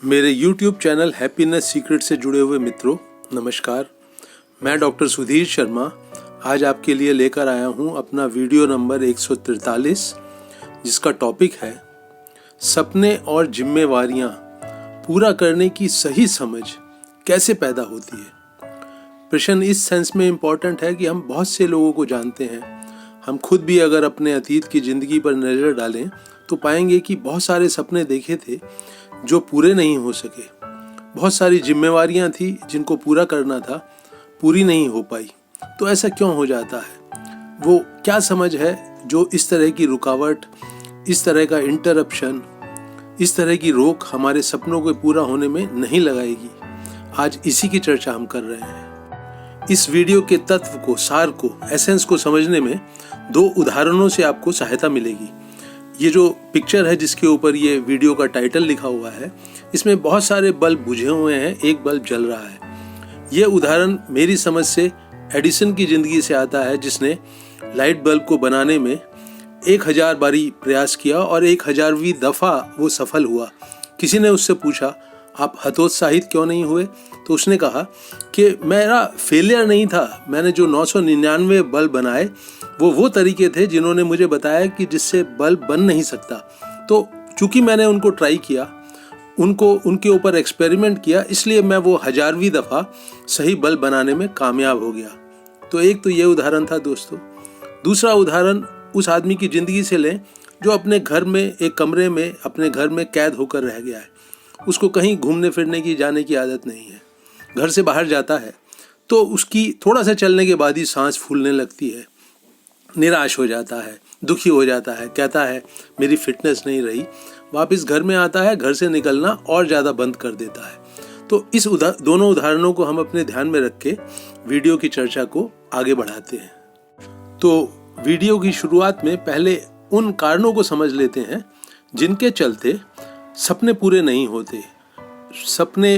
मेरे YouTube channel happiness secret से जुड़े हुए मित्रों, नमस्कार। मैं डॉक्टर सुधीर शर्मा आज आपके लिए लेकर आया हूं अपना वीडियो नंबर 143, जिसका टॉपिक है सपने और जिम्मेवारियां पूरा करने की सही समझ कैसे पैदा होती है। प्रश्न इस सेंस में इम्पॉर्टेंट है कि हम बहुत से लोगों को जानते हैं। हम खुद भी अगर अपने अतीत की ज़िंदगी पर नज़र डालें तो पाएंगे कि बहुत सारे सपने देखे थे जो पूरे नहीं हो सके। बहुत सारी जिम्मेवारियां थी जिनको पूरा करना था, पूरी नहीं हो पाई। तो ऐसा क्यों हो जाता है? वो क्या समझ है जो इस तरह की रुकावट, इस तरह का इंटरप्शन, इस तरह की रोक हमारे सपनों के पूरा होने में नहीं लगाएगी? आज इसी की चर्चा हम कर रहे हैं। इस वीडियो के तत्व को, सार को, एसेंस को समझने में दो उदाहरणों से आपको सहायता मिलेगी। ये जो पिक्चर है जिसके ऊपर ये वीडियो का टाइटल लिखा हुआ है, इसमें बहुत सारे बल्ब बुझे हुए हैं, एक बल्ब जल रहा है। ये उदाहरण मेरी समझ से एडिसन की ज़िंदगी से आता है, जिसने लाइट बल्ब को बनाने में 1000 बारी प्रयास किया और 1000वीं दफ़ा वो सफल हुआ। किसी ने उससे पूछा, आप हतोत्साहित क्यों नहीं हुए? तो उसने कहा कि मेरा फेलियर नहीं था, मैंने जो 999 बल्ब बनाए वो तरीके थे जिन्होंने मुझे बताया कि जिससे बल्ब बन नहीं सकता। तो चूंकि मैंने उनको ट्राई किया, उनके ऊपर एक्सपेरिमेंट किया, इसलिए मैं वो 1000वीं दफ़ा सही बल्ब बनाने में कामयाब हो गया। तो एक तो ये उदाहरण था दोस्तों। दूसरा उदाहरण उस आदमी की ज़िंदगी से लें जो अपने घर में, एक कमरे में, अपने घर में कैद होकर रह गया है। उसको कहीं घूमने फिरने की, जाने की आदत नहीं है। घर से बाहर जाता है तो उसकी थोड़ा सा चलने के बाद ही सांस फूलने लगती है, निराश हो जाता है, दुखी हो जाता है, कहता है मेरी फिटनेस नहीं रही। वापस घर में आता है, घर से निकलना और ज़्यादा बंद कर देता है। तो इस दोनों उदाहरणों को हम अपने ध्यान में रख के वीडियो की चर्चा को आगे बढ़ाते हैं। तो वीडियो की शुरुआत में पहले उन कारणों को समझ लेते हैं जिनके चलते सपने पूरे नहीं होते, सपने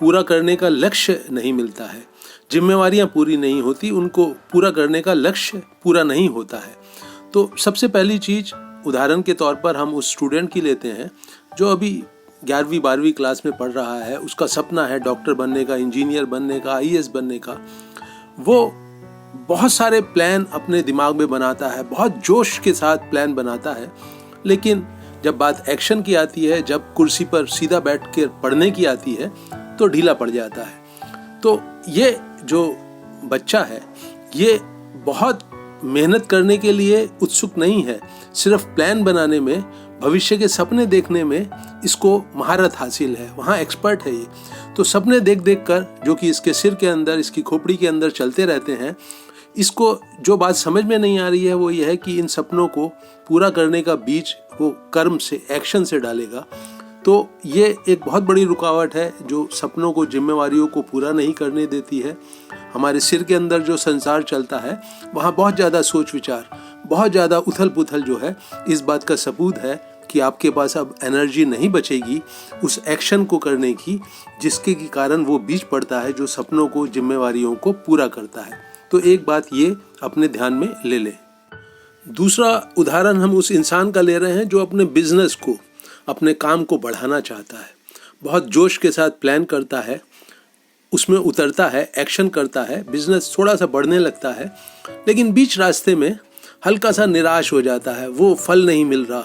पूरा करने का लक्ष्य नहीं मिलता है, जिम्मेवारियां पूरी नहीं होती, उनको पूरा करने का लक्ष्य पूरा नहीं होता है। तो सबसे पहली चीज़, उदाहरण के तौर पर हम उस स्टूडेंट की लेते हैं जो अभी 11वीं 12वीं क्लास में पढ़ रहा है। उसका सपना है डॉक्टर बनने का, इंजीनियर बनने का, IAS बनने का। वो बहुत सारे प्लान अपने दिमाग में बनाता है, बहुत जोश के साथ प्लान बनाता है, लेकिन जब बात एक्शन की आती है, जब कुर्सी पर सीधा बैठ कर पढ़ने की आती है, तो ढीला पड़ जाता है। तो ये जो बच्चा है, ये बहुत मेहनत करने के लिए उत्सुक नहीं है, सिर्फ प्लान बनाने में, भविष्य के सपने देखने में इसको महारत हासिल है, वहाँ एक्सपर्ट है ये। तो सपने देख देख कर, जो कि इसके सिर के अंदर, इसकी खोपड़ी के अंदर चलते रहते हैं, इसको जो बात समझ में नहीं आ रही है वो ये है कि इन सपनों को पूरा करने का बीज वो कर्म से, एक्शन से डालेगा। तो ये एक बहुत बड़ी रुकावट है जो सपनों को, जिम्मेवारियों को पूरा नहीं करने देती है। हमारे सिर के अंदर जो संसार चलता है, वहाँ बहुत ज़्यादा सोच विचार, बहुत ज़्यादा उथल पुथल जो है, इस बात का सबूत है कि आपके पास अब एनर्जी नहीं बचेगी उस एक्शन को करने की, जिसके के कारण वो बीज पड़ता है जो सपनों को, जिम्मेवारियों को पूरा करता है। तो एक बात ये अपने ध्यान में ले लें। दूसरा उदाहरण हम उस इंसान का ले रहे हैं जो अपने बिजनेस को, अपने काम को बढ़ाना चाहता है, बहुत जोश के साथ प्लान करता है, उसमें उतरता है, एक्शन करता है, बिजनेस थोड़ा सा बढ़ने लगता है, लेकिन बीच रास्ते में हल्का सा निराश हो जाता है। वो फल नहीं मिल रहा,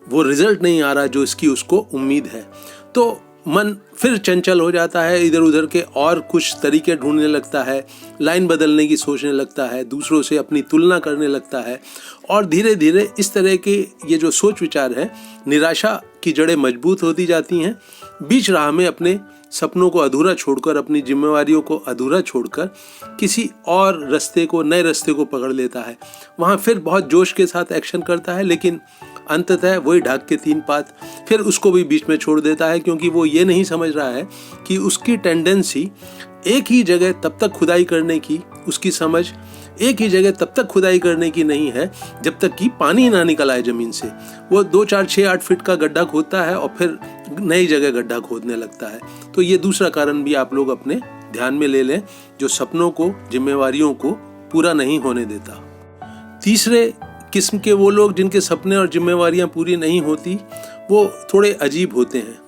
वो रिजल्ट नहीं आ रहा जो इसकी उसको उम्मीद है। तो मन फिर चंचल हो जाता है, इधर उधर के और कुछ तरीके ढूंढने लगता है, लाइन बदलने की सोचने लगता है, दूसरों से अपनी तुलना करने लगता है, और धीरे धीरे इस तरह के ये जो सोच विचार है, निराशा की जड़ें मजबूत होती जाती हैं। बीच राह में अपने सपनों को अधूरा छोड़कर, अपनी जिम्मेवारियों को अधूरा छोड़कर किसी और रास्ते को, नए रास्ते को पकड़ लेता है। वहाँ फिर बहुत जोश के साथ एक्शन करता है, लेकिन अंततः वही ढाक के 3 पात, फिर उसको भी बीच में छोड़ देता है, क्योंकि वो ये नहीं समझ रहा है कि उसकी टेंडेंसी एक ही जगह तब तक खुदाई करने की, उसकी समझ एक ही जगह तब तक खुदाई करने की नहीं है जब तक कि पानी ना निकल आए ज़मीन से। वो 2, 4, 6, 8 फीट का गड्ढा खोदता है और फिर नई जगह गड्ढा खोदने लगता है। तो ये दूसरा कारण भी आप लोग अपने ध्यान में ले लें जो सपनों को, जिम्मेवारियों को पूरा नहीं होने देता। तीसरे किस्म के वो लोग जिनके सपने और जिम्मेवारियां पूरी नहीं होती, वो थोड़े अजीब होते हैं।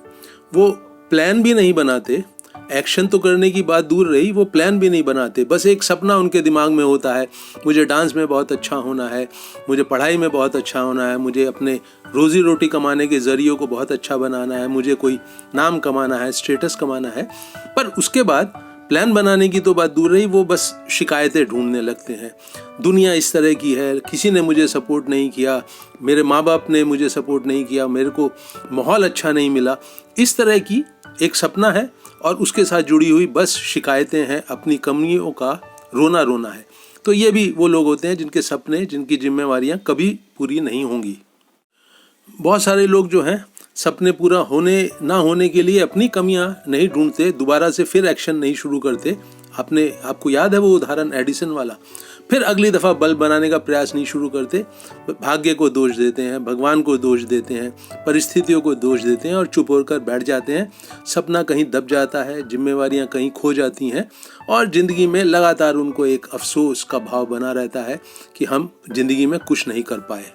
वो प्लान भी नहीं बनाते, एक्शन तो करने की बात दूर रही, वो प्लान भी नहीं बनाते, बस एक सपना उनके दिमाग में होता है, मुझे डांस में बहुत अच्छा होना है, मुझे पढ़ाई में बहुत अच्छा होना है, मुझे अपने रोजी रोटी कमाने के ज़रियों को बहुत अच्छा बनाना है, मुझे कोई नाम कमाना है, स्टेटस कमाना है। पर उसके बाद प्लान बनाने की तो बात दूर रही, वो बस शिकायतें ढूंढने लगते हैं। दुनिया इस तरह की है, किसी ने मुझे सपोर्ट नहीं किया, मेरे माँ बाप ने मुझे सपोर्ट नहीं किया, मेरे को माहौल अच्छा नहीं मिला। इस तरह की एक सपना है और उसके साथ जुड़ी हुई बस शिकायतें हैं, अपनी कमियों का रोना रोना है। तो ये भी वो लोग होते हैं जिनके सपने, जिनकी जिम्मेवारियां कभी पूरी नहीं होंगी। बहुत सारे लोग जो हैं सपने पूरा होने ना होने के लिए अपनी कमियां नहीं ढूंढते, दोबारा से फिर एक्शन नहीं शुरू करते। आपको याद है वो उदाहरण एडिसन वाला? फिर अगली दफ़ा बल्ब बनाने का प्रयास नहीं शुरू करते, भाग्य को दोष देते हैं, भगवान को दोष देते हैं, परिस्थितियों को दोष देते हैं और चुप होकर बैठ जाते हैं। सपना कहीं दब जाता है, जिम्मेवारियां कहीं खो जाती हैं और ज़िंदगी में लगातार उनको एक अफसोस का भाव बना रहता है कि हम ज़िंदगी में कुछ नहीं कर पाए।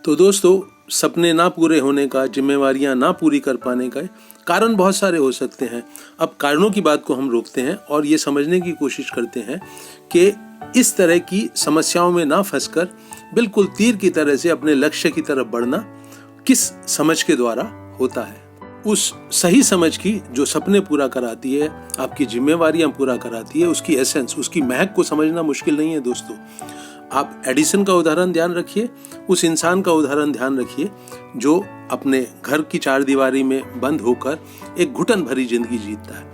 तो दोस्तों, सपने ना पूरे होने का, जिम्मेवारियां ना पूरी कर पाने का कारण बहुत सारे हो सकते हैं। अब कारणों की बात को हम रोकते हैं और ये समझने की कोशिश करते हैं कि इस तरह की समस्याओं में ना फंसकर बिल्कुल तीर की तरह से अपने लक्ष्य की तरफ बढ़ना किस समझ के द्वारा होता है। उस सही समझ की जो सपने पूरा कराती है, आपकी जिम्मेवारियां पूरा कराती है, उसकी एसेंस, उसकी महक को समझना मुश्किल नहीं है दोस्तों। आप एडिसन का उदाहरण ध्यान रखिए, उस इंसान का उदाहरण ध्यान रखिए जो अपने घर की चारदीवारी में बंद होकर एक घुटन भरी जिंदगी जीता है।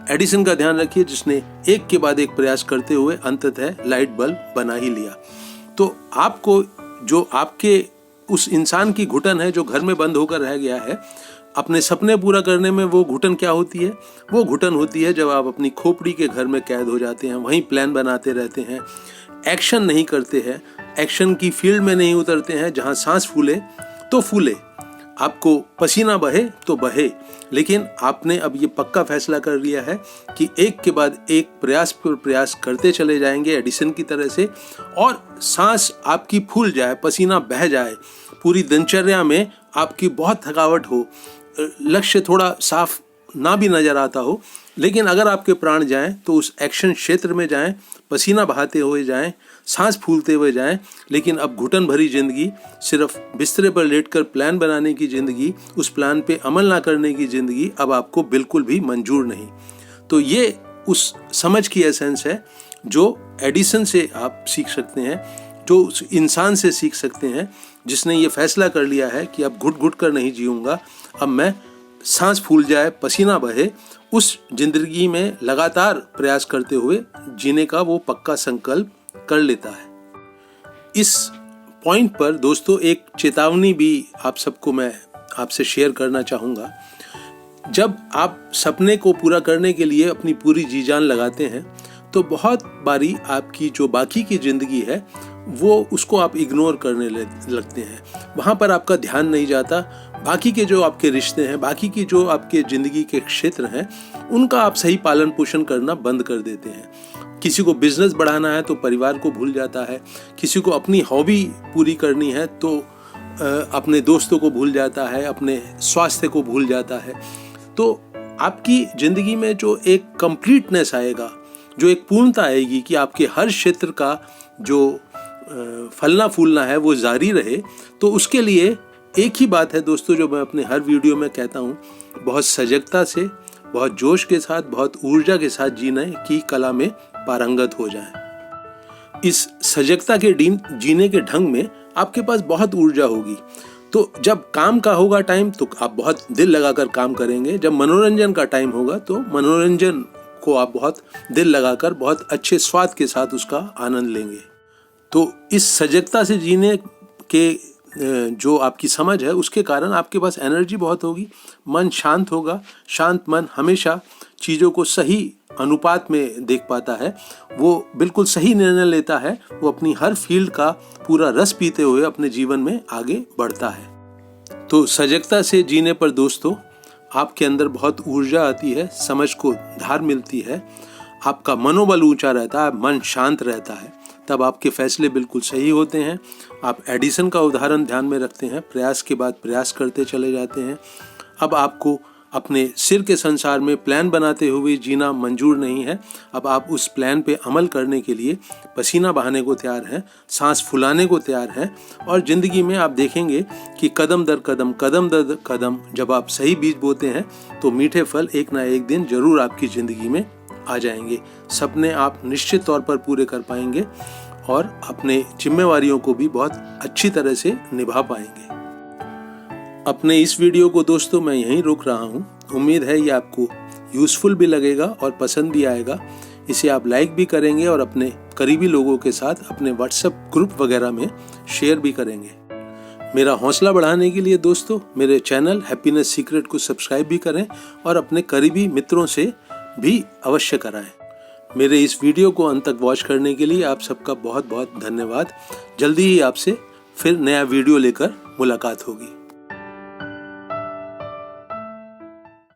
एडिसन का ध्यान रखिए जिसने एक के बाद एक प्रयास करते हुए अंततः लाइट बल्ब बना ही लिया। तो आपको जो आपके उस इंसान की घुटन है जो घर में बंद होकर रह गया है, अपने सपने पूरा करने में वो घुटन क्या होती है? वो घुटन होती है जब आप अपनी खोपड़ी के घर में कैद हो जाते हैं, वहीं प्लान बनाते रहते हैं, एक्शन नहीं करते हैं, एक्शन की फील्ड में नहीं उतरते हैं। जहां सांस फूले तो फूले, आपको पसीना बहे तो बहे, लेकिन आपने अब ये पक्का फैसला कर लिया है कि एक के बाद एक प्रयास पर प्रयास करते चले जाएंगे एडिसन की तरह से, और सांस आपकी फूल जाए, पसीना बह जाए, पूरी दिनचर्या में आपकी बहुत थकावट हो, लक्ष्य थोड़ा साफ ना भी नजर आता हो, लेकिन अगर आपके प्राण जाएं तो उस एक्शन क्षेत्र में जाएं, पसीना बहाते हुए जाएं, सांस फूलते हुए जाएं। लेकिन अब घुटन भरी जिंदगी, सिर्फ बिस्तरे पर लेटकर प्लान बनाने की जिंदगी, उस प्लान पे अमल ना करने की जिंदगी अब आपको बिल्कुल भी मंजूर नहीं। तो ये उस समझ की एसेंस है जो एडिसन से आप सीख सकते हैं, जो उस इंसान से सीख सकते हैं जिसने ये फैसला कर लिया है कि अब घुट घुट कर नहीं जीऊंगा, अब मैं सांस फूल जाए, पसीना बहे, उस जिंदगी में लगातार प्रयास करते हुए जीने का वो पक्का संकल्प कर लेता है। इस पॉइंट पर दोस्तों एक चेतावनी भी आप सबको मैं आपसे शेयर करना चाहूँगा। जब आप सपने को पूरा करने के लिए अपनी पूरी जी जान लगाते हैं तो बहुत बारी आपकी जो बाकी की ज़िंदगी है वो उसको आप इग्नोर करने लगते हैं, वहाँ पर आपका ध्यान नहीं जाता। बाकी के जो आपके रिश्ते हैं, बाकी की जो आपके ज़िंदगी के क्षेत्र हैं, उनका आप सही पालन पोषण करना बंद कर देते हैं। किसी को बिजनेस बढ़ाना है तो परिवार को भूल जाता है, किसी को अपनी हॉबी पूरी करनी है तो अपने दोस्तों को भूल जाता है, अपने स्वास्थ्य को भूल जाता है। तो आपकी ज़िंदगी में जो एक कंप्लीटनेस आएगा, जो एक पूर्णता आएगी कि आपके हर क्षेत्र का जो फलना फूलना है वो जारी रहे, तो उसके लिए एक ही बात है दोस्तों जो मैं अपने हर वीडियो में कहता हूँ, बहुत सजगता से, बहुत जोश के साथ, बहुत ऊर्जा के साथ जीने की कला में पारंगत हो जाएं। इस सजगता के जीने के ढंग में आपके पास बहुत ऊर्जा होगी। तो जब काम का होगा टाइम तो आप बहुत दिल लगाकर काम करेंगे, जब मनोरंजन का टाइम होगा तो मनोरंजन को आप बहुत दिल लगाकर बहुत अच्छे स्वाद के साथ उसका आनंद लेंगे। तो इस सजगता से जीने के जो आपकी समझ है उसके कारण आपके पास एनर्जी बहुत होगी, मन शांत होगा। शांत मन हमेशा चीज़ों को सही अनुपात में देख पाता है, वो बिल्कुल सही निर्णय लेता है, वो अपनी हर फील्ड का पूरा रस पीते हुए अपने जीवन में आगे बढ़ता है। तो सजगता से जीने पर दोस्तों आपके अंदर बहुत ऊर्जा आती है, समझ को धार मिलती है, आपका मनोबल ऊंचा रहता है, मन शांत रहता है, तब आपके फैसले बिल्कुल सही होते हैं। आप एडिसन का उदाहरण ध्यान में रखते हैं, प्रयास के बाद प्रयास करते चले जाते हैं। अब आपको अपने सिर के संसार में प्लान बनाते हुए जीना मंजूर नहीं है। अब आप उस प्लान पे अमल करने के लिए पसीना बहाने को तैयार हैं, सांस फुलाने को तैयार हैं, और ज़िंदगी में आप देखेंगे कि कदम दर कदम जब आप सही बीज बोते हैं तो मीठे फल एक ना एक दिन जरूर आपकी ज़िंदगी में आ जाएंगे। सपने आप निश्चित तौर पर पूरे कर पाएंगे और अपने जिम्मेवारियों को भी बहुत अच्छी तरह से निभा पाएंगे। अपने इस वीडियो को दोस्तों मैं यहीं रोक रहा हूँ। उम्मीद है ये आपको यूज़फुल भी लगेगा और पसंद भी आएगा। इसे आप लाइक भी करेंगे और अपने करीबी लोगों के साथ अपने व्हाट्सएप ग्रुप वगैरह में शेयर भी करेंगे। मेरा हौसला बढ़ाने के लिए दोस्तों मेरे चैनल हैप्पीनेस सीक्रेट को सब्सक्राइब भी करें और अपने करीबी मित्रों से भी अवश्य कराएं। मेरे इस वीडियो को अंत तक वॉच करने के लिए आप सबका बहुत बहुत धन्यवाद। जल्दी ही आपसे फिर नया वीडियो लेकर मुलाकात होगी।